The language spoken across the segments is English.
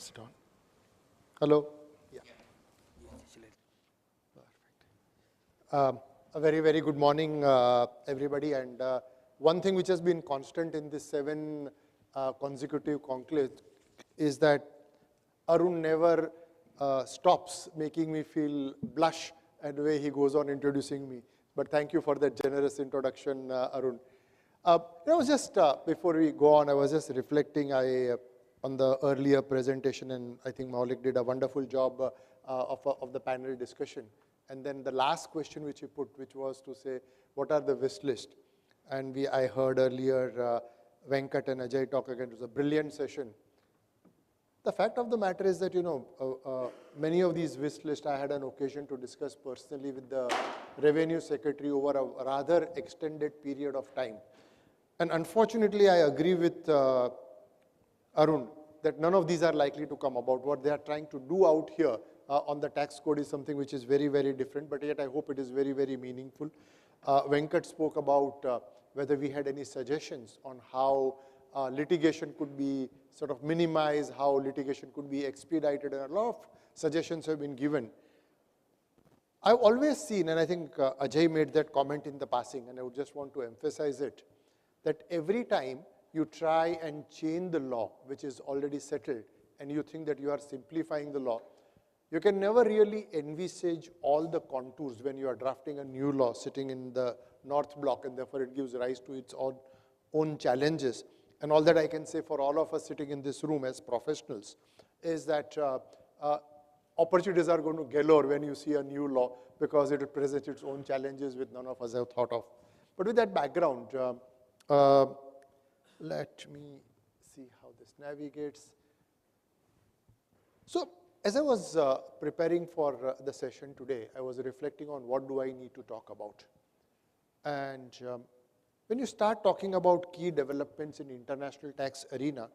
Is it on? Hello? Yeah. Perfect. A very, very good morning, everybody. And one thing which has been constant in this 7 consecutive conclaves is that Arun never stops making me feel blush and the way he goes on introducing me. But thank you for that generous introduction, Arun. I was just, before we go on, I was just reflecting on the earlier presentation, and I think Maulik did a wonderful job of the panel discussion. And then the last question which he put, which was to say, what are the wish list? And I heard earlier Venkat and Ajay talk again. It was a brilliant session. The fact of the matter is that, many of these wish lists I had an occasion to discuss personally with the Revenue Secretary over a rather extended period of time. And unfortunately, I agree with Arun that none of these are likely to come about. What they are trying to do out here on the tax code is something which is very, very different, but yet I hope it is very, very meaningful. Venkat spoke about whether we had any suggestions on how litigation could be sort of minimized, how litigation could be expedited, and a lot of suggestions have been given. I've always seen, and I think Ajay made that comment in the passing, and I would just want to emphasize it, that every time you try and change the law, which is already settled, and you think that you are simplifying the law, you can never really envisage all the contours when you are drafting a new law sitting in the North Block, and therefore it gives rise to its own challenges. And all that I can say for all of us sitting in this room as professionals is that opportunities are going to galore when you see a new law because it presents its own challenges which none of us have thought of. But with that background, let me see how this navigates. So as I was preparing for the session today, I was reflecting on what do I need to talk about. And when you start talking about key developments in international tax arena,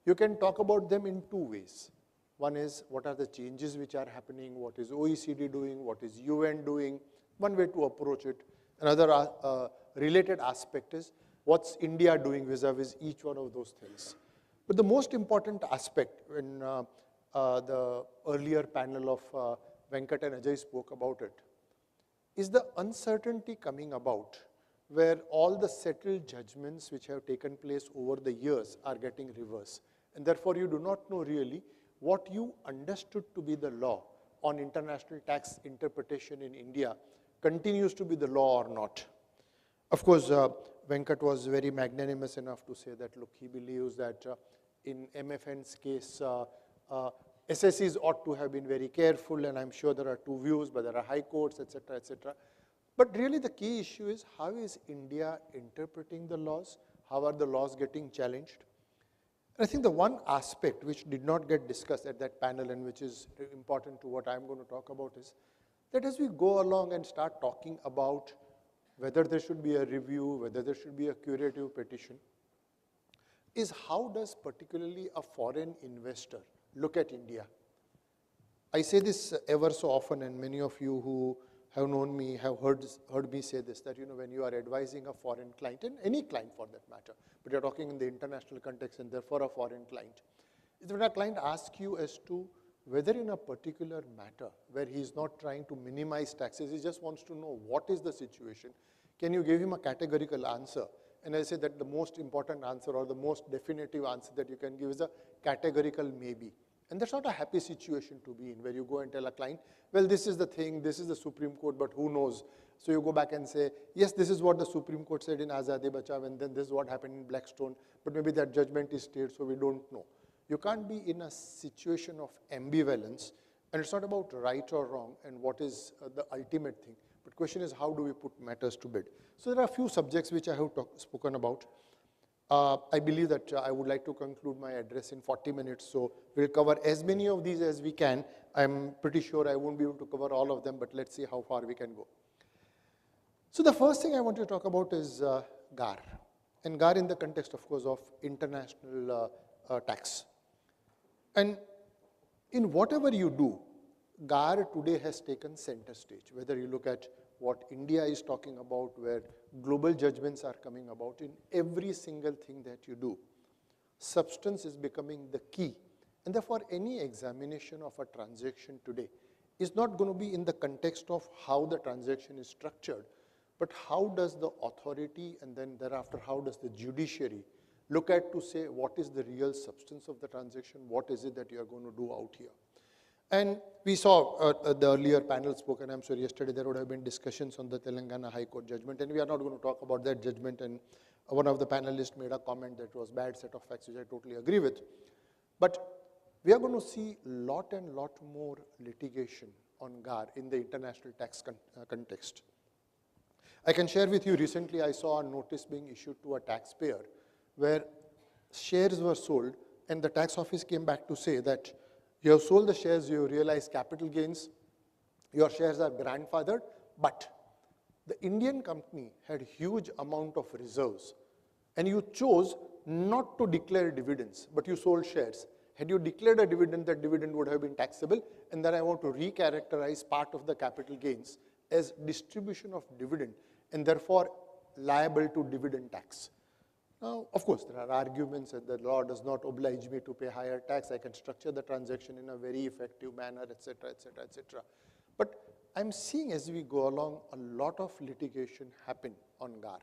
you can talk about them in 2 ways. One is what are the changes which are happening, what is OECD doing, what is UN doing, one way to approach it. Another related aspect is what's India doing vis-a-vis each one of those things. But the most important aspect when the earlier panel of Venkat and Ajay spoke about it is the uncertainty coming about where all the settled judgments which have taken place over the years are getting reversed. And therefore, you do not know really what you understood to be the law on international tax interpretation in India continues to be the law or not. Of course, Venkat was very magnanimous enough to say that, look, he believes that in MFN's case, SSEs ought to have been very careful, and I'm sure there are 2 views, but there are high courts, etc., etc. But really the key issue is how is India interpreting the laws? How are the laws getting challenged? And I think the one aspect which did not get discussed at that panel and which is important to what I'm going to talk about is that as we go along and start talking about whether there should be a review, whether there should be a curative petition, is how does particularly a foreign investor look at India? I say this ever so often, and many of you who have known me have heard me say this, that when you are advising a foreign client, and any client for that matter, but you're talking in the international context and therefore a foreign client, is when a client asks you as to whether in a particular matter where he's not trying to minimize taxes, he just wants to know what is the situation, can you give him a categorical answer? And I say that the most important answer or the most definitive answer that you can give is a categorical maybe. And that's not a happy situation to be in, where you go and tell a client, well, this is the thing, this is the Supreme Court, but who knows? So you go back and say, yes, this is what the Supreme Court said in Azadi Bachao, and then this is what happened in Blackstone, but maybe that judgment is stayed, so we don't know. You can't be in a situation of ambivalence, and it's not about right or wrong and what is the ultimate thing. But the question is, how do we put matters to bed? So there are a few subjects which I have spoken about. I believe that I would like to conclude my address in 40 minutes, so we'll cover as many of these as we can. I'm pretty sure I won't be able to cover all of them, but let's see how far we can go. So the first thing I want to talk about is GAR, and GAR in the context, of course, of international tax. And in whatever you do, GAR today has taken center stage, whether you look at what India is talking about, where global judgments are coming about, in every single thing that you do. Substance is becoming the key And therefore, any examination of a transaction today is not going to be in the context of how the transaction is structured, but how does the authority and then thereafter how does the judiciary look at to say what is the real substance of the transaction, what is it that you are going to do out here. And we saw the earlier panel spoke, and I'm sure yesterday there would have been discussions on the Telangana High Court judgment, and we are not going to talk about that judgment. And one of the panelists made a comment that it was a bad set of facts, which I totally agree with. But we are going to see lot and lot more litigation on GAR in the international tax context. I can share with you, recently I saw a notice being issued to a taxpayer where shares were sold, and the tax office came back to say that you have sold the shares, you have realized capital gains, your shares are grandfathered, but the Indian company had huge amount of reserves, and you chose not to declare dividends, but you sold shares. Had you declared a dividend, that dividend would have been taxable, and then I want to recharacterize part of the capital gains as distribution of dividend, and therefore liable to dividend tax. Now, of course, there are arguments that the law does not oblige me to pay higher tax. I can structure the transaction in a very effective manner, etc., etc., etc. But I'm seeing as we go along a lot of litigation happen on GAR.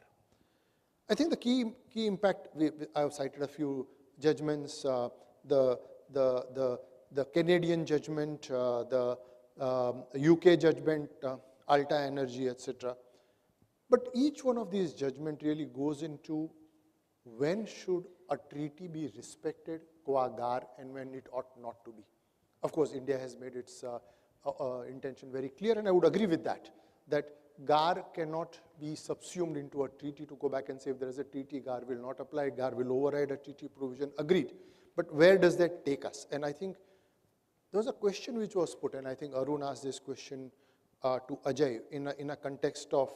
I think the key impact, I have cited a few judgments, the Canadian judgment, the UK judgment, Alta Energy, etc. But each one of these judgments really goes into when should a treaty be respected qua GAR and when it ought not to be. Of course, India has made its intention very clear, and I would agree with that, that GAR cannot be subsumed into a treaty to go back and say if there is a treaty, GAR will not apply, GAR will override a treaty provision, agreed. But where does that take us? And I think there was a question which was put, and I think Arun asked this question to Ajay in a context of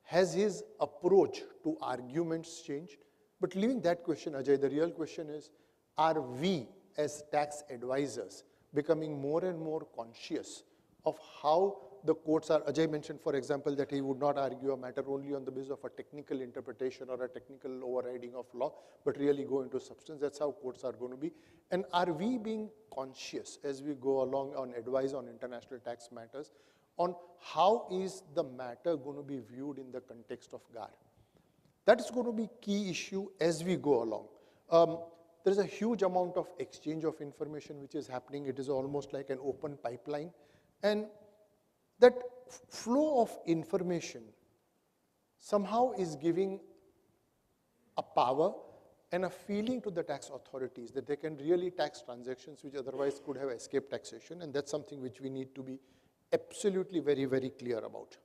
has his approach to arguments changed? But leaving that question, Ajay, the real question is, are we as tax advisors becoming more and more conscious of how the courts are? Ajay mentioned, for example, that he would not argue a matter only on the basis of a technical interpretation or a technical overriding of law, but really go into substance. That's how courts are going to be. And are we being conscious as we go along on advice on international tax matters on how is the matter going to be viewed in the context of GAR? That is going to be key issue as we go along. There is a huge amount of exchange of information which is happening. It is almost like an open pipeline. And that flow of information somehow is giving a power and a feeling to the tax authorities that they can really tax transactions which otherwise could have escaped taxation, and that's something which we need to be absolutely very, very clear about.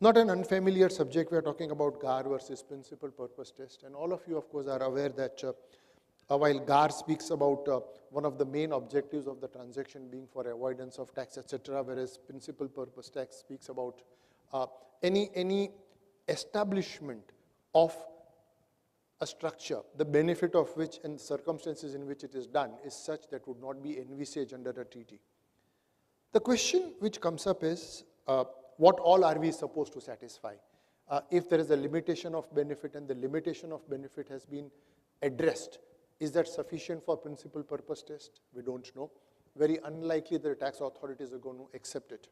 Not an unfamiliar subject, we are talking about GAR versus principal purpose test, and all of you, of course, are aware that while GAR speaks about one of the main objectives of the transaction being for avoidance of tax, etc., whereas principal purpose tax speaks about any establishment of a structure, the benefit of which and circumstances in which it is done is such that would not be envisaged under a treaty. The question which comes up is, what all are we supposed to satisfy? If there is a limitation of benefit and the limitation of benefit has been addressed, is that sufficient for principal purpose test? We don't know. Very unlikely the tax authorities are going to accept it.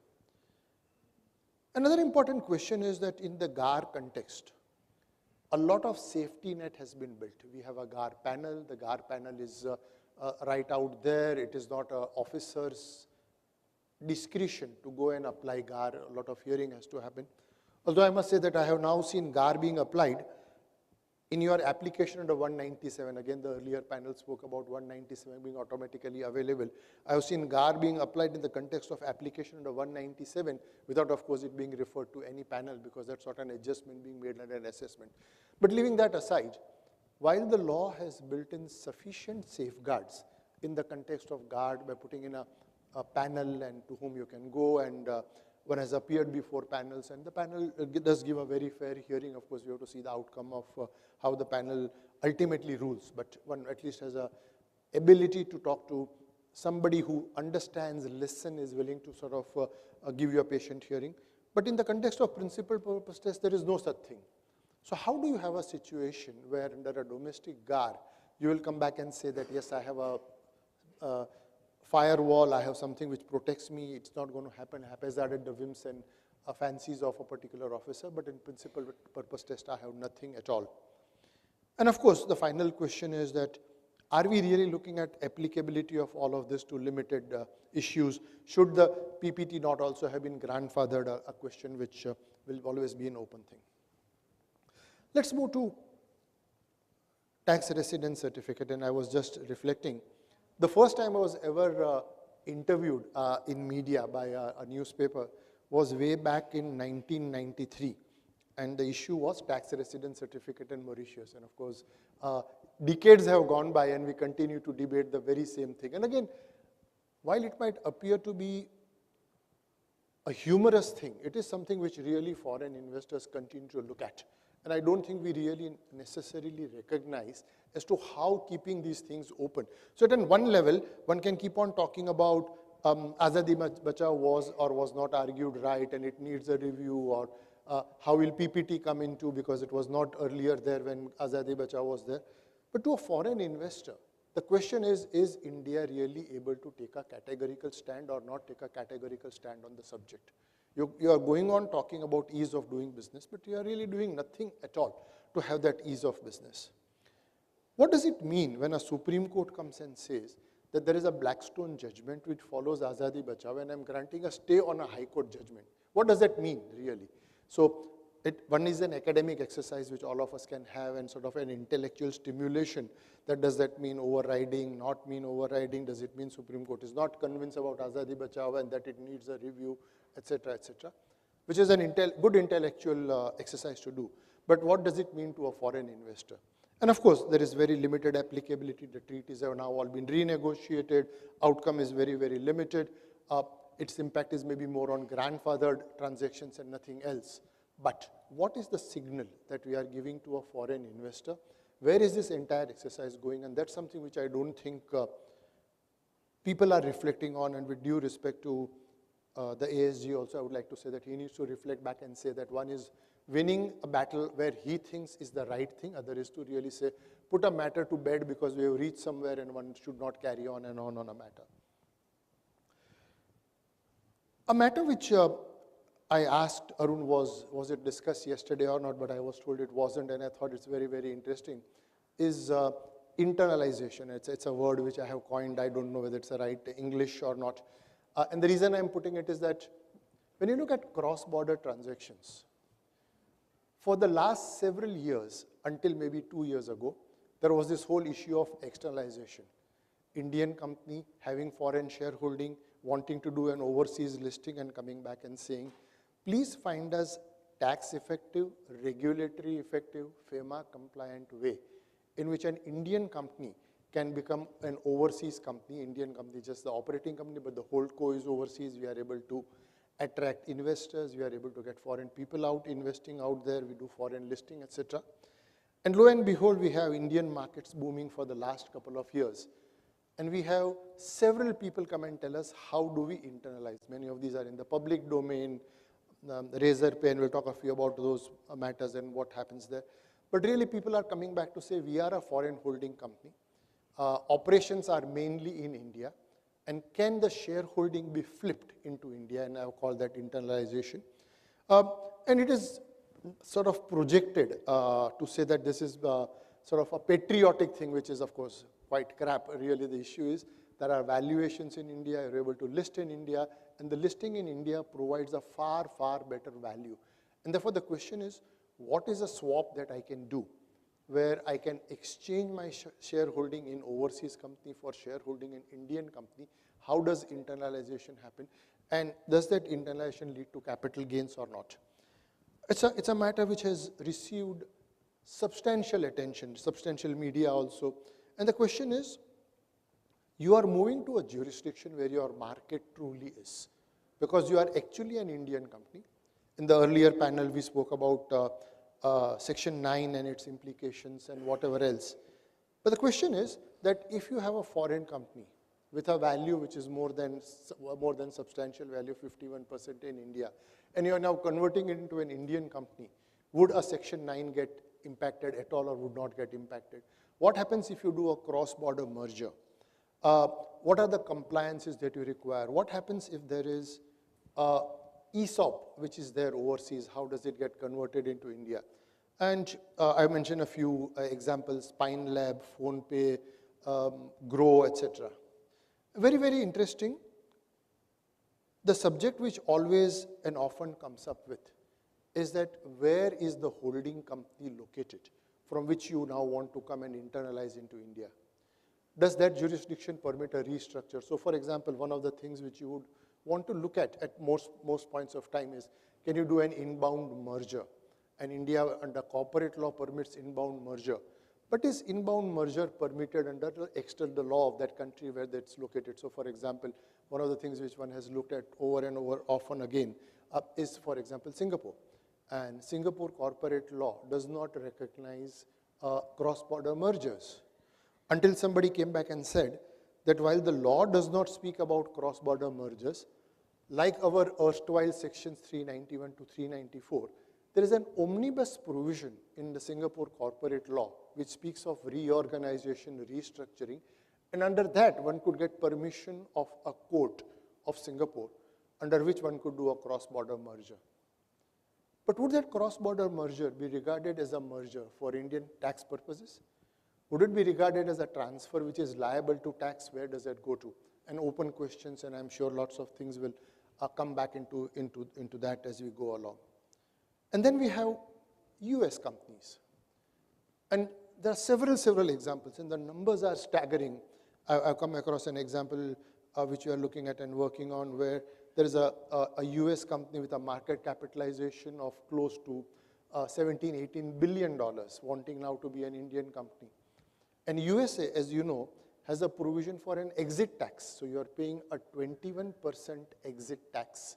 Another important question is that in the GAR context, a lot of safety net has been built. We have a GAR panel. The GAR panel is right out there. It is not an officer's discretion to go and apply GAR. A lot of hearing has to happen. Although I must say that I have now seen GAR being applied in your application under 197. Again, the earlier panel spoke about 197 being automatically available. I have seen GAR being applied in the context of application under 197 without, of course, it being referred to any panel because that's not an adjustment being made under an assessment. But leaving that aside, while the law has built in sufficient safeguards in the context of GAR by putting in a panel and to whom you can go, and one has appeared before panels, and the panel does give a very fair hearing. Of course, we have to see the outcome of how the panel ultimately rules, but one at least has a ability to talk to somebody who understands, listen, is willing to sort of give you a patient hearing. But in the context of principal purpose test, there is no such thing. So how do you have a situation where under a domestic GAR, You will come back and say that, yes, I have a firewall, I have something which protects me, it's not going to happen haphazard the whims and fancies of a particular officer, but in principle purpose test I have nothing at all. And of course, the final question is that, are we really looking at applicability of all of this to limited issues? Should the PPT not also have been grandfathered, a question which will always be an open thing. Let's move to tax residence certificate, and I was just reflecting. The first time I was ever interviewed in media by a newspaper was way back in 1993. And the issue was tax residence certificate in Mauritius. And of course, decades have gone by and we continue to debate the very same thing. And again, while it might appear to be a humorous thing, it is something which really foreign investors continue to look at. And I don't think we really necessarily recognize as to how keeping these things open. So at one level, one can keep on talking about Azadi Bachao was or was not argued right and it needs a review, or how will PPT come into, because it was not earlier there when Azadi Bachao was there. But to a foreign investor, the question is India really able to take a categorical stand or not take a categorical stand on the subject? You are going on talking about ease of doing business, but you are really doing nothing at all to have that ease of business. What does it mean when a Supreme Court comes and says that there is a Blackstone judgment which follows Azadi Bachao and I'm granting a stay on a High Court judgment? What does that mean, really? So one is an academic exercise which all of us can have and sort of an intellectual stimulation. That does that mean overriding, not mean overriding? Does it mean Supreme Court is not convinced about Azadi Bachao and that it needs a review, etc., which is a good intellectual exercise to do. But what does it mean to a foreign investor? And of course, there is very limited applicability. The treaties have now all been renegotiated. Outcome is very, very limited. Its impact is maybe more on grandfathered transactions and nothing else. But what is the signal that we are giving to a foreign investor? Where is this entire exercise going? And that's something which I don't think people are reflecting on. And with due respect to the ASG also, I would like to say that he needs to reflect back and say that one is winning a battle where he thinks is the right thing. Other is to really say, put a matter to bed because we have reached somewhere and one should not carry on and on a matter. A matter which I asked Arun was it discussed yesterday or not, but I was told it wasn't, and I thought it's very, very interesting, is internalization. It's a word which I have coined. I don't know whether it's the right English or not. And the reason I'm putting it is that when you look at cross-border transactions, for the last several years, until maybe 2 years ago, there was this whole issue of externalization. Indian company having foreign shareholding, wanting to do an overseas listing and coming back and saying, please find us tax effective, regulatory effective, FEMA compliant way in which an Indian company can become an overseas company. Indian company, just the operating company, but the whole co is overseas. We are able to attract investors. We are able to get foreign people out, investing out there. We do foreign listing, etc. And lo and behold, we have Indian markets booming for the last couple of years. And we have several people come and tell us, how do we internalize? Many of these are in the public domain. Razorpay, and we'll talk a few about those matters and what happens there. But really, people are coming back to say, we are a foreign holding company. Operations are mainly in India. And can the shareholding be flipped into India? And I've called that internalization. And it is sort of projected to say that this is sort of a patriotic thing, which is, of course, quite crap. Really, the issue is there are valuations in India, you're able to list in India, and the listing in India provides a far, far better value. And therefore, the question is, what is a swap that I can do where I can exchange my shareholding in overseas company for shareholding in Indian company? How does internalization happen? And does that internalization lead to capital gains or not? It's a matter which has received substantial attention, substantial media also. And the question is, you are moving to a jurisdiction where your market truly is, because you are actually an Indian company. In the earlier panel, we spoke about Section 9 and its implications and whatever else. But the question is that if you have a foreign company with a value which is more than substantial value, 51% in India, and you are now converting it into an Indian company, would a Section 9 get impacted at all or would not get impacted? What happens if you do a cross-border merger? What are the compliances that you require? What happens if there is ESOP, which is there overseas? How does it get converted into India? And I mentioned a few examples, Pine Lab, PhonePe, Grow, etc. Very, very interesting. The subject which always and often comes up with is that where is the holding company located from which you now want to come and internalize into India? Does that jurisdiction permit a restructure? So for example, one of the things which you would want to look at most points of time is, can you do an inbound merger? And India under corporate law permits inbound merger. But is inbound merger permitted under the law of that country where that's located? So for example, one of the things which one has looked at over and over often again is, for example, Singapore. And Singapore corporate law does not recognize cross-border mergers. Until somebody came back and said that while the law does not speak about cross-border mergers, like our erstwhile sections 391 to 394, there is an omnibus provision in the Singapore corporate law which speaks of reorganization, restructuring, and under that one could get permission of a court of Singapore under which one could do a cross-border merger. But would that cross-border merger be regarded as a merger for Indian tax purposes? Would it be regarded as a transfer which is liable to tax? Where does that go to? And open questions, and I'm sure lots of things will come back into that as we go along. And then we have US companies. And there are several examples, and the numbers are staggering. I've come across an example which we are looking at and working on where there is a US company with a market capitalization of close to $17–18 billion wanting now to be an Indian company. And USA, as you know, has a provision for an exit tax. So you are paying a 21% exit tax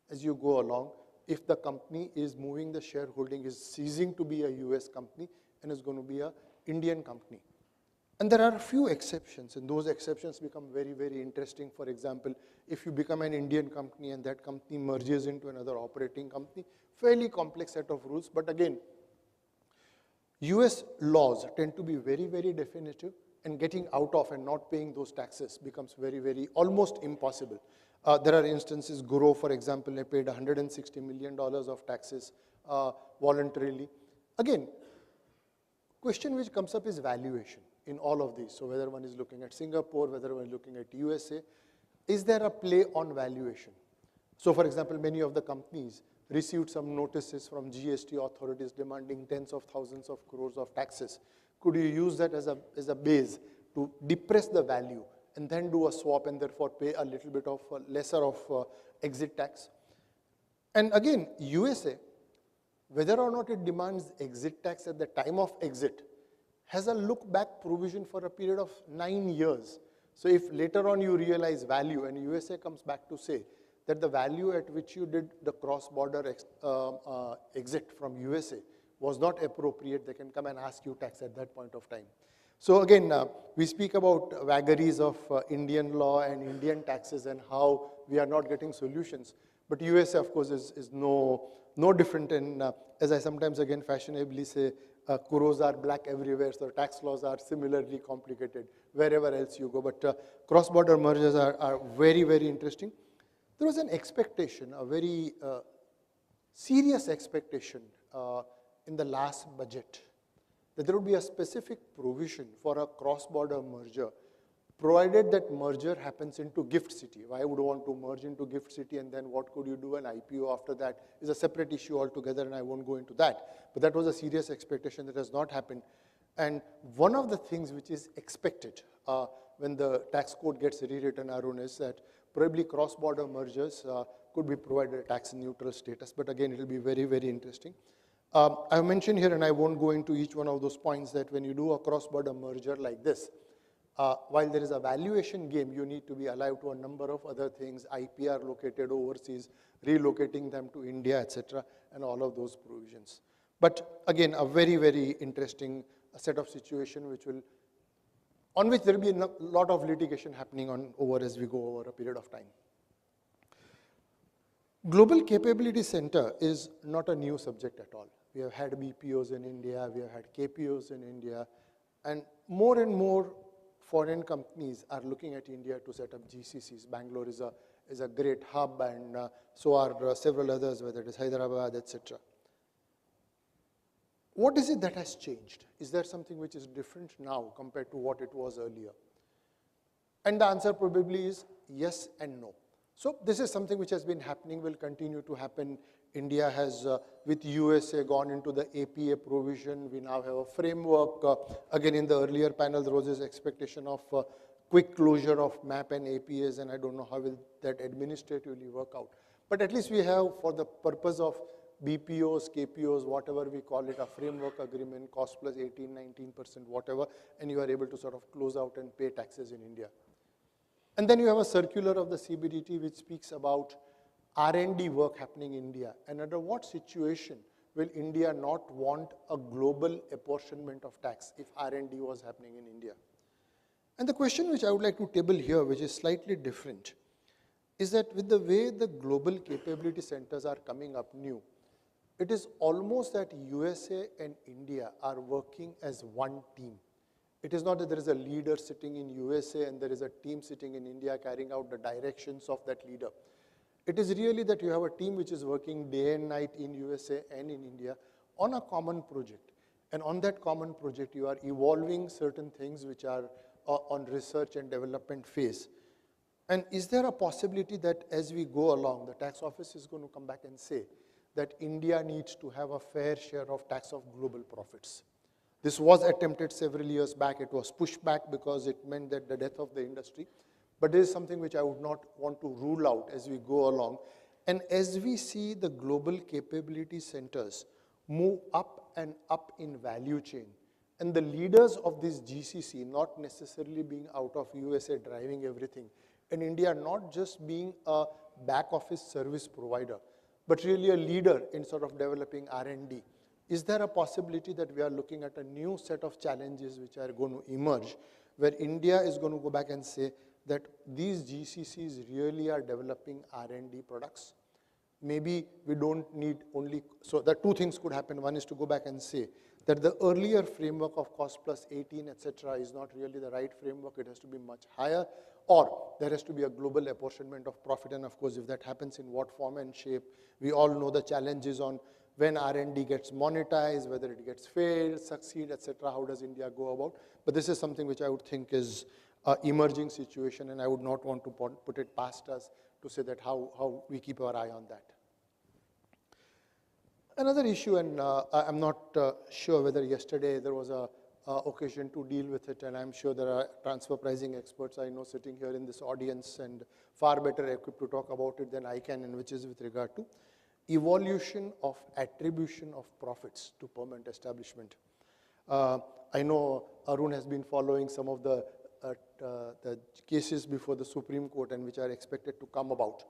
as you go along if the company is moving the shareholding, is ceasing to be a US company and is going to be an Indian company. And there are a few exceptions, and those exceptions become very, very interesting. For example, if you become an Indian company and that company merges into another operating company, fairly complex set of rules, but again, US laws tend to be very, very definitive, and getting out of and not paying those taxes becomes very, very almost impossible. There are instances, Grow, for example, they paid $160 million of taxes voluntarily. Again, question which comes up is valuation in all of these. So whether one is looking at Singapore, whether one is looking at USA, is there a play on valuation? So for example, many of the companies received some notices from GST authorities demanding tens of thousands of crores of taxes. Could you use that as a base to depress the value and then do a swap and therefore pay a little bit of lesser of exit tax? And again, USA, whether or not it demands exit tax at the time of exit, has a look-back provision for a period of 9 years. So if later on you realize value and USA comes back to say that the value at which you did the cross-border exit from USA was not appropriate, they can come and ask you tax at that point of time. So again, we speak about vagaries of Indian law and Indian taxes and how we are not getting solutions. But USA, of course, is no different. And as I sometimes again fashionably say, kuros are black everywhere, so tax laws are similarly complicated wherever else you go. But cross-border mergers are very, very interesting. There was an expectation, a very serious expectation in the last budget that there would be a specific provision for a cross-border merger, provided that merger happens into GIFT City. Why would you want to merge into GIFT City, and then what could you do an IPO after that is a separate issue altogether, and I won't go into that. But that was a serious expectation that has not happened. And one of the things which is expected when the tax code gets rewritten, Arun, is that probably cross-border mergers could be provided a tax-neutral status. But again, it will be very, very interesting. I've mentioned here, and I won't go into each one of those points, that when you do a cross-border merger like this, while there is a valuation game, you need to be alive to a number of other things, IPR located overseas, relocating them to India, etc., and all of those provisions. But again, a very, very interesting set of situation on which there will be a lot of litigation happening over as we go over a period of time. Global Capability Center is not a new subject at all. We have had BPOs in India, we have had KPOs in India. And more foreign companies are looking at India to set up GCCs. Bangalore is a great hub, and so are several others, whether it is Hyderabad, etc. What is it that has changed? Is there something which is different now compared to what it was earlier? And the answer probably is yes and no. So this is something which has been happening, will continue to happen. India has, with USA, gone into the APA provision. We now have a framework. Again, in the earlier panel, there was this expectation of quick closure of MAP and APAs, and I don't know how will that administratively work out. But at least we have, for the purpose of BPOs, KPOs, whatever we call it, a framework agreement, cost plus 18, 19%, whatever, and you are able to sort of close out and pay taxes in India. And then you have a circular of the CBDT which speaks about R&D work happening in India. And under what situation will India not want a global apportionment of tax if R&D was happening in India? And the question which I would like to table here, which is slightly different, is that with the way the global capability centers are coming up new, it is almost that USA and India are working as one team. It is not that there is a leader sitting in USA and there is a team sitting in India carrying out the directions of that leader. It is really that you have a team which is working day and night in USA and in India on a common project. And on that common project, you are evolving certain things which are on research and development phase. And is there a possibility that as we go along, the tax office is going to come back and say that India needs to have a fair share of tax of global profits? This was attempted several years back. It was pushed back because it meant that the death of the industry. But this is something which I would not want to rule out as we go along. And as we see the global capability centers move up and up in value chain, and the leaders of this GCC not necessarily being out of USA driving everything, and India not just being a back office service provider, but really a leader in sort of developing R&D. Is there a possibility that we are looking at a new set of challenges which are going to emerge, where India is going to go back and say that these GCCs really are developing R&D products? Maybe we don't need only, so the two things could happen. One is to go back and say that the earlier framework of cost plus 18, etc., is not really the right framework. It has to be much higher, or there has to be a global apportionment of profit. And of course, if that happens, in what form and shape? We all know the challenges on when R&D gets monetized, whether it gets failed, succeed, etc. How does India go about? But this is something which I would think is an emerging situation, and I would not want to put it past us to say that how we keep our eye on that. Another issue, and I'm not sure whether yesterday there was a occasion to deal with it, and I'm sure there are transfer pricing experts I know sitting here in this audience and far better equipped to talk about it than I can, and which is with regard to evolution of attribution of profits to permanent establishment. I know Arun has been following some of the cases before the Supreme Court and which are expected to come about.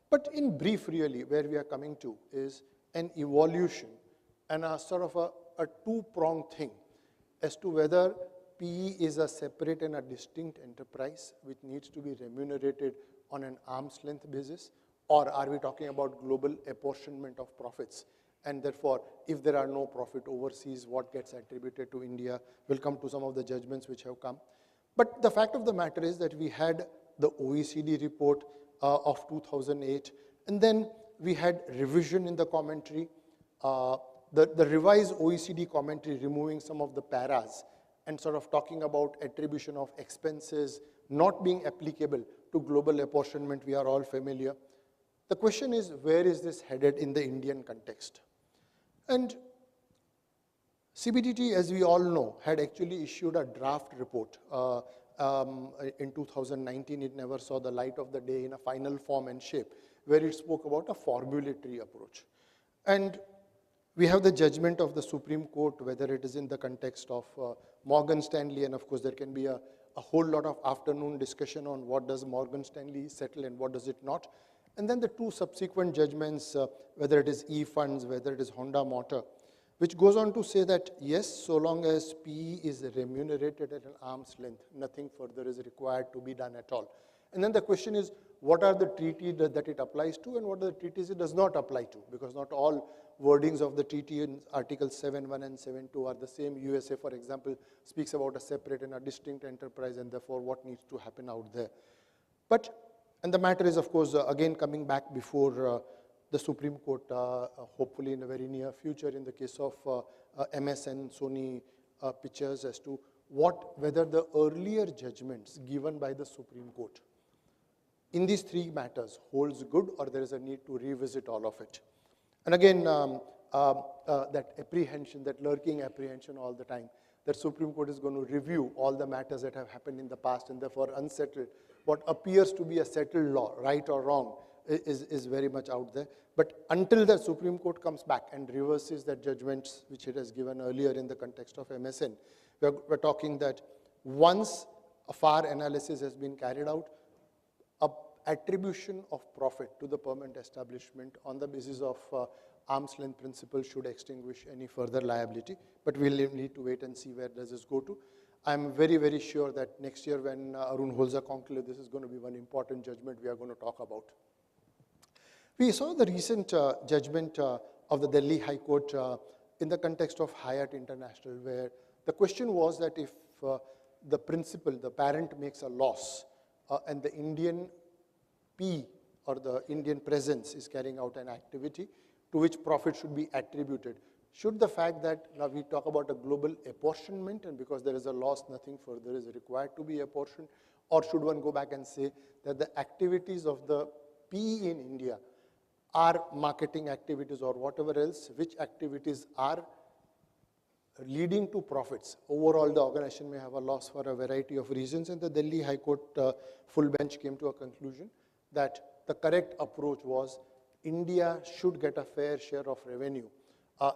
But in brief, really, where we are coming to is an evolution and a sort of a two-pronged thing as to whether PE is a separate and a distinct enterprise which needs to be remunerated on an arm's length basis, or are we talking about global apportionment of profits? And therefore, if there are no profit overseas, what gets attributed to India? We'll come to some of the judgments which have come. But the fact of the matter is that we had the OECD report of 2008, and then we had revision in the commentary, the revised OECD commentary removing some of the paras and sort of talking about attribution of expenses not being applicable to global apportionment. We are all familiar. The question is, where is this headed in the Indian context? And CBDT, as we all know, had actually issued a draft report in 2019. It never saw the light of the day in a final form and shape, where it spoke about a formulatory approach. And we have the judgment of the Supreme Court, whether it is in the context of Morgan Stanley, and of course there can be a whole lot of afternoon discussion on what does Morgan Stanley settle and what does it not. And then the two subsequent judgments, whether it is E-Funds, whether it is Honda Motor, which goes on to say that, yes, so long as PE is remunerated at an arm's length, nothing further is required to be done at all. And then the question is, what are the treaties that it applies to and what are the treaties it does not apply to? Because not all wordings of the treaty in Article 7.1 and 7.2 are the same. USA, for example, speaks about a separate and a distinct enterprise, and therefore what needs to happen out there. But, and the matter is, of course, again coming back before the Supreme Court, hopefully in a very near future, in the case of MS and Sony Pictures, as to whether the earlier judgments given by the Supreme Court in these three matters holds good, or there is a need to revisit all of it. And again, that apprehension, that lurking apprehension all the time, that Supreme Court is going to review all the matters that have happened in the past and therefore unsettled. What appears to be a settled law, right or wrong, is very much out there. But until the Supreme Court comes back and reverses that judgments which it has given earlier in the context of MSN, we're talking that once a FAR analysis has been carried out, attribution of profit to the permanent establishment on the basis of arm's length principle should extinguish any further liability, but we'll need to wait and see where does this go to. I'm very, very sure that next year when Arun holds a conclave, this is going to be one important judgment we are going to talk about. We saw the recent judgment of the Delhi High Court in the context of Hyatt International, where the question was that if the principal, the parent, makes a loss and the Indian P or the Indian presence is carrying out an activity to which profit should be attributed, should the fact that now we talk about a global apportionment and because there is a loss, nothing further is required to be apportioned, or should one go back and say that the activities of the P in India are marketing activities or whatever else, which activities are leading to profits. Overall, the organization may have a loss for a variety of reasons, and the Delhi High Court full bench came to a conclusion that the correct approach was India should get a fair share of revenue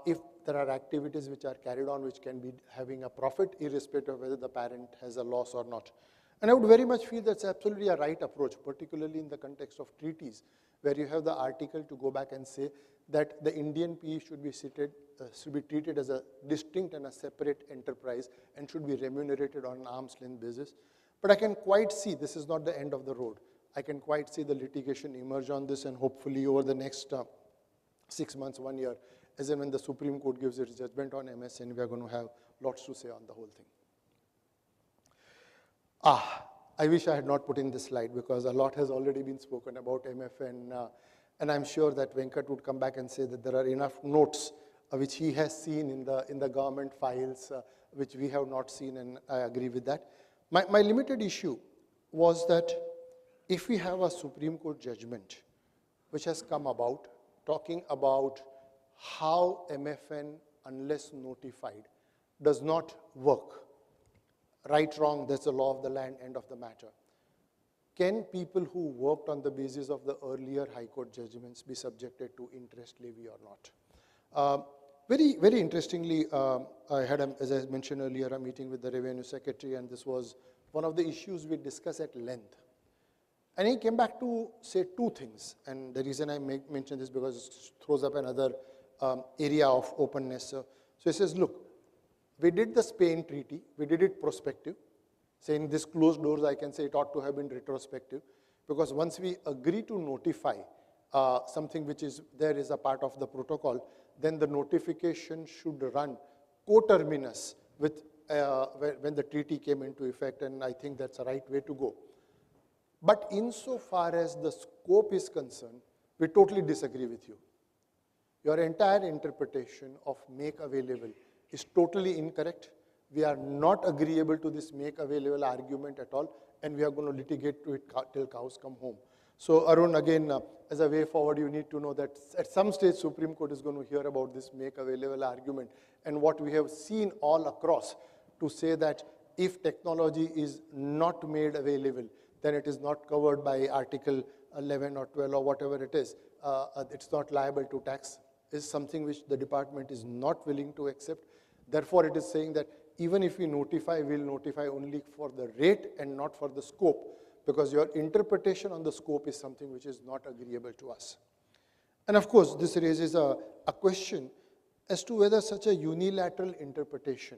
if there are activities which are carried on which can be having a profit irrespective of whether the parent has a loss or not. And I would very much feel that's absolutely a right approach, particularly in the context of treaties, where you have the article to go back and say that the Indian PE should be treated as a distinct and a separate enterprise and should be remunerated on an arm's length basis. But I can quite see this is not the end of the road. I can quite see the litigation emerge on this, and hopefully over the next 6 months, 1 year, as and when the Supreme Court gives its judgment on MSN, we are going to have lots to say on the whole thing. I wish I had not put in this slide because a lot has already been spoken about MFN, and I'm sure that Venkat would come back and say that there are enough notes which he has seen in the government files which we have not seen, and I agree with that. My limited issue was that if we have a Supreme Court judgment which has come about talking about how MFN, unless notified, does not work, right, wrong, that's the law of the land, end of the matter. Can people who worked on the basis of the earlier High Court judgments be subjected to interest levy or not? Very, very interestingly, I had, as I mentioned earlier, a meeting with the Revenue Secretary, and this was one of the issues we discussed at length. And he came back to say two things, and the reason I mention this because it throws up another area of openness. So he says, look, we did the Spain treaty, we did it prospective, saying this closed doors, I can say it ought to have been retrospective, because once we agree to notify something which is there is a part of the protocol, then the notification should run coterminous with when the treaty came into effect, and I think that's the right way to go. But insofar as the scope is concerned, we totally disagree with you. Your entire interpretation of make available is totally incorrect. We are not agreeable to this make available argument at all, and we are going to litigate to it till cows come home. So Arun, again, as a way forward, you need to know that at some stage, Supreme Court is going to hear about this make available argument, and what we have seen all across to say that if technology is not made available, then it is not covered by Article 11 or 12 or whatever it is. It's not liable to tax, is something which the department is not willing to accept. Therefore, it is saying that even if we notify, we'll notify only for the rate and not for the scope, because your interpretation on the scope is something which is not agreeable to us. And of course, this raises a question as to whether such a unilateral interpretation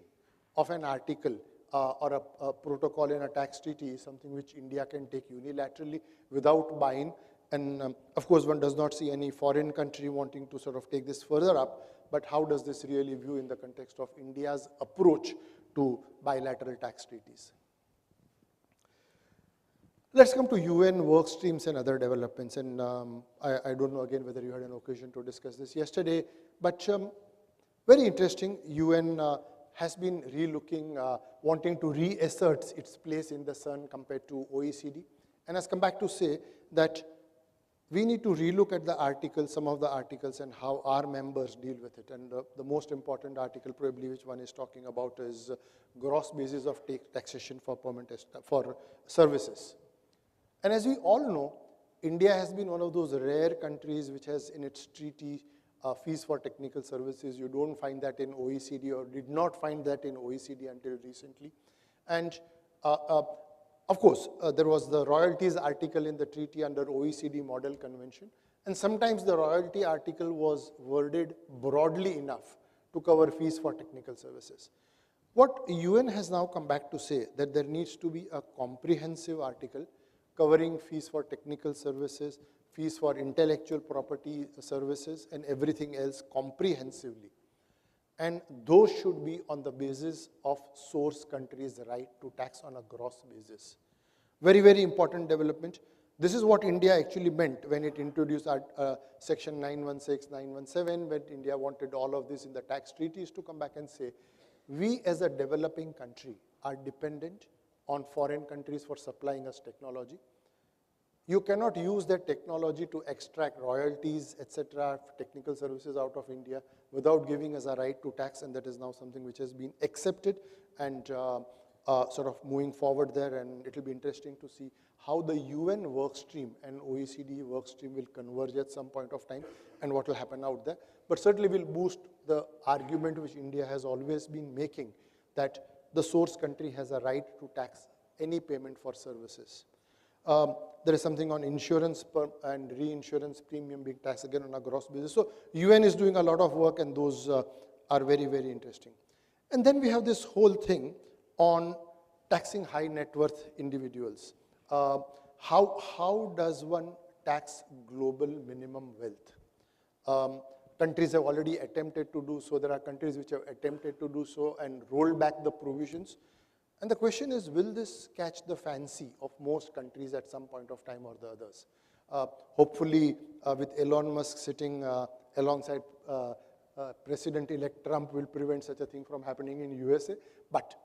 of an article or a protocol in a tax treaty is something which India can take unilaterally without buy-in, And of course, one does not see any foreign country wanting to sort of take this further up, but how does this really view in the context of India's approach to bilateral tax treaties? Let's come to UN work streams and other developments. And I don't know again whether you had an occasion to discuss this yesterday, but very interesting. UN has been relooking, wanting to reassert its place in the sun compared to OECD, and has come back to say that we need to relook at the articles, some of the articles, and how our members deal with it. And the most important article probably which one is talking about is gross basis of taxation for for services. And as we all know, India has been one of those rare countries which has in its treaty fees for technical services. You don't find that in OECD, or did not find that in OECD until recently. And of course, there was the royalties article in the treaty under OECD Model Convention, and sometimes the royalty article was worded broadly enough to cover fees for technical services. What UN has now come back to say that there needs to be a comprehensive article covering fees for technical services, fees for intellectual property services, and everything else comprehensively. And those should be on the basis of source country's right to tax on a gross basis. Very, very important development. This is what India actually meant when it introduced section 916, 917, when India wanted all of this in the tax treaties to come back and say, we as a developing country are dependent on foreign countries for supplying us technology. You cannot use that technology to extract royalties, etc., technical services out of India without giving us a right to tax, and that is now something which has been accepted and sort of moving forward there, and it will be interesting to see how the UN work stream and OECD work stream will converge at some point of time and what will happen out there. But certainly will boost the argument which India has always been making that the source country has a right to tax any payment for services. There is something on insurance and reinsurance premium being taxed again on a gross basis. So UN is doing a lot of work, and those are very, very interesting. And then we have this whole thing on taxing high net worth individuals. How does one tax global minimum wealth? Countries have already attempted to do so. There are countries which have attempted to do so and rolled back the provisions. And the question is, will this catch the fancy of most countries at some point of time or the others? Hopefully, with Elon Musk sitting alongside President-elect Trump will prevent such a thing from happening in USA. But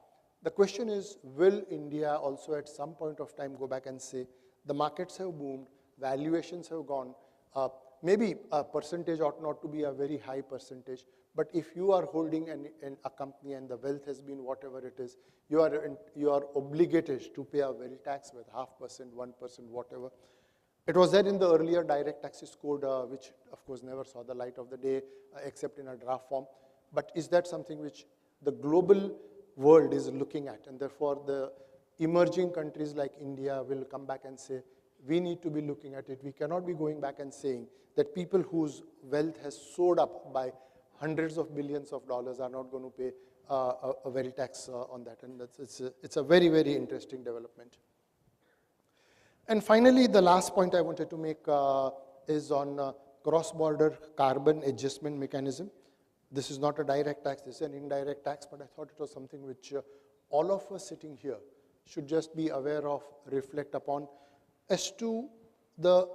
the question is, will India also at some point of time go back and say, the markets have boomed, valuations have gone, maybe a percentage ought not to be a very high percentage, but if you are holding a company and the wealth has been whatever it is, you are obligated to pay a wealth tax with 0.5%, 1%, whatever. It was there in the earlier direct taxes code, which of course never saw the light of the day except in a draft form. But is that something which the global world is looking at? And therefore the emerging countries like India will come back and say, we need to be looking at it. We cannot be going back and saying that people whose wealth has soared up by hundreds of billions of dollars are not going to pay a wealth tax on that. And it's a very, very interesting development. And finally, the last point I wanted to make is on cross-border carbon adjustment mechanism. This is not a direct tax, this is an indirect tax, but I thought it was something which all of us sitting here should just be aware of, reflect upon, as to the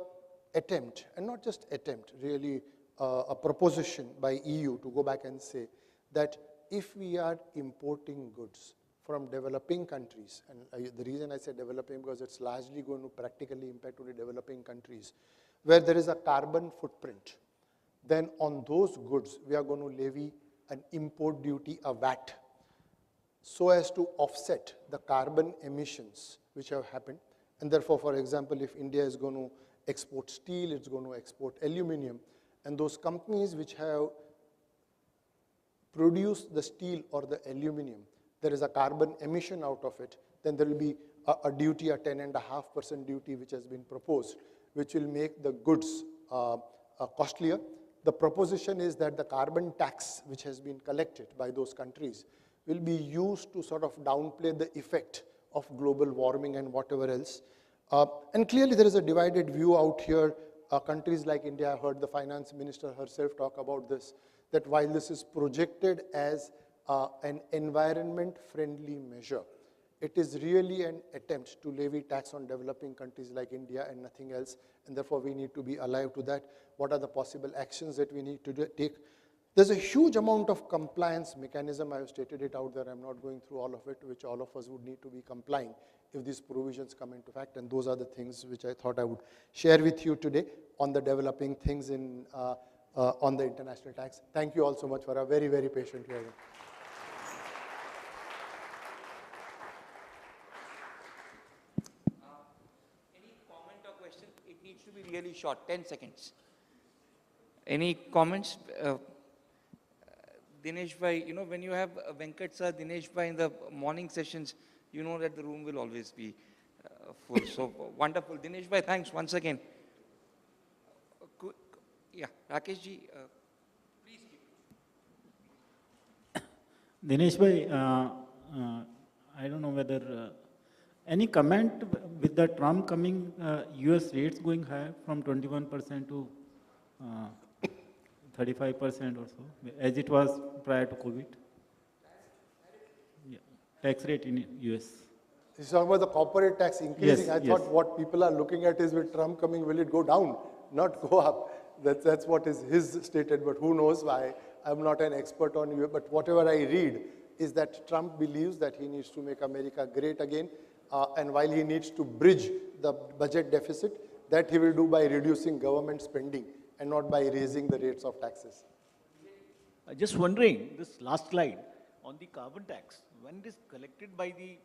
attempt, and not just attempt, really a proposition by EU to go back and say that if we are importing goods from developing countries, and the reason I say developing because it's largely going to practically impact only developing countries, where there is a carbon footprint, then on those goods we are going to levy an import duty, a VAT, so as to offset the carbon emissions which have happened. And therefore, for example, if India is going to export steel, it's going to export aluminum, and those companies which have produced the steel or the aluminum, there is a carbon emission out of it, then there will be a duty, a 10.5% duty which has been proposed, which will make the goods costlier. The proposition is that the carbon tax which has been collected by those countries will be used to sort of downplay the effect of global warming and whatever else. And clearly there is a divided view out here. Countries like India, I heard the finance minister herself talk about this, that while this is projected as an environment-friendly measure, it is really an attempt to levy tax on developing countries like India and nothing else, and therefore we need to be alive to that. What are the possible actions that we need to take? There's a huge amount of compliance mechanism. I have stated it out there. I'm not going through all of it, which all of us would need to be complying if these provisions come into fact. And those are the things which I thought I would share with you today on the developing things on the international tax. Thank you all so much for a very, very patient hearing. Any comment or question? It needs to be really short, 10 seconds. Any comments? Dinesh bhai, when you have Venkat sir, Dinesh bhai in the morning sessions, you know that the room will always be full. So wonderful. Dinesh bhai, thanks once again. Yeah, Rakesh ji, please keep. Dinesh bhai, I don't know whether any comment with the Trump coming, US rates going higher from 21% to 35% or so, as it was prior to COVID. Yeah. Tax rate in US. He's talking about the corporate tax increasing. Yes, I thought what people are looking at is with Trump coming, will it go down, not go up? That's what is his stated, but who knows why. I'm not an expert on you, but whatever I read is that Trump believes that he needs to make America great again, and while he needs to bridge the budget deficit, that he will do by reducing government spending and not by raising the rates of taxes. Just wondering, this last slide on the carbon tax, when it is collected by the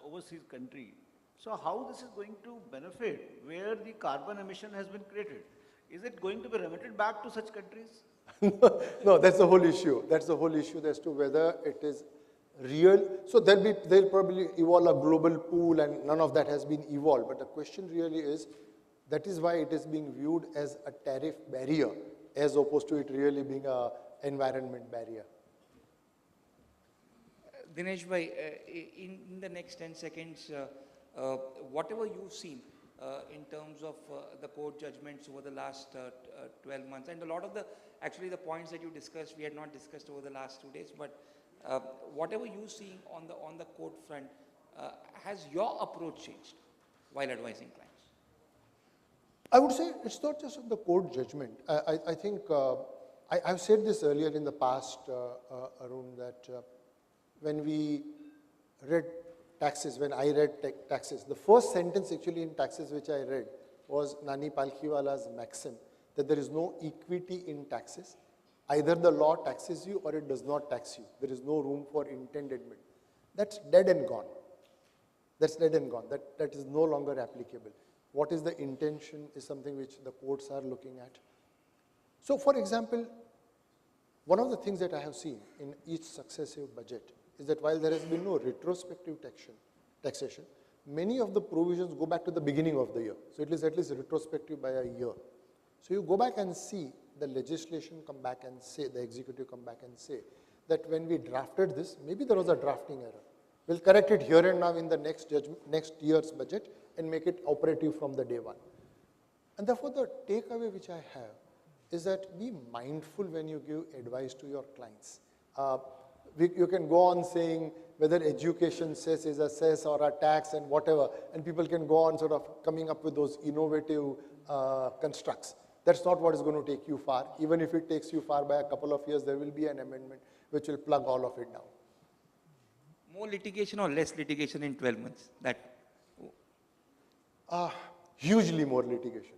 overseas country, so how this is going to benefit where the carbon emission has been created? Is it going to be remitted back to such countries? No, that's the whole issue. That's the whole issue as to whether it is real. So they'll probably evolve a global pool, and none of that has been evolved. But the question really is, that is why it is being viewed as a tariff barrier, as opposed to it really being an environment barrier. Dinesh bhai, in the next 10 seconds, whatever you've seen in terms of the court judgments over the last 12 months, and a lot of the points that you discussed, we had not discussed over the last 2 days, but whatever you see on the court front, has your approach changed while advising clients? I would say it's not just on the court judgment. I think I've said this earlier in the past, Arun, that when we read taxes, when I read taxes, the first sentence actually in taxes which I read was Nani Palkhiwala's maxim that there is no equity in taxes. Either the law taxes you or it does not tax you. There is no room for intendedment. That's dead and gone. That's dead and gone. That is no longer applicable. What is the intention is something which the courts are looking at. So, for example, one of the things that I have seen in each successive budget is that while there has been no retrospective taxation, many of the provisions go back to the beginning of the year. So, it is at least retrospective by a year. So, you go back and see the legislation come back and say, the executive come back and say that when we drafted this, maybe there was a drafting error. We'll correct it here and now in the next year's budget and make it operative from the day one. And therefore, the takeaway which I have is that be mindful when you give advice to your clients. You can go on saying whether education cess is a cess or a tax and whatever, and people can go on sort of coming up with those innovative constructs. That's not what is going to take you far. Even if it takes you far by a couple of years, there will be an amendment which will plug all of it down. More litigation or less litigation in 12 months? Hugely more litigation.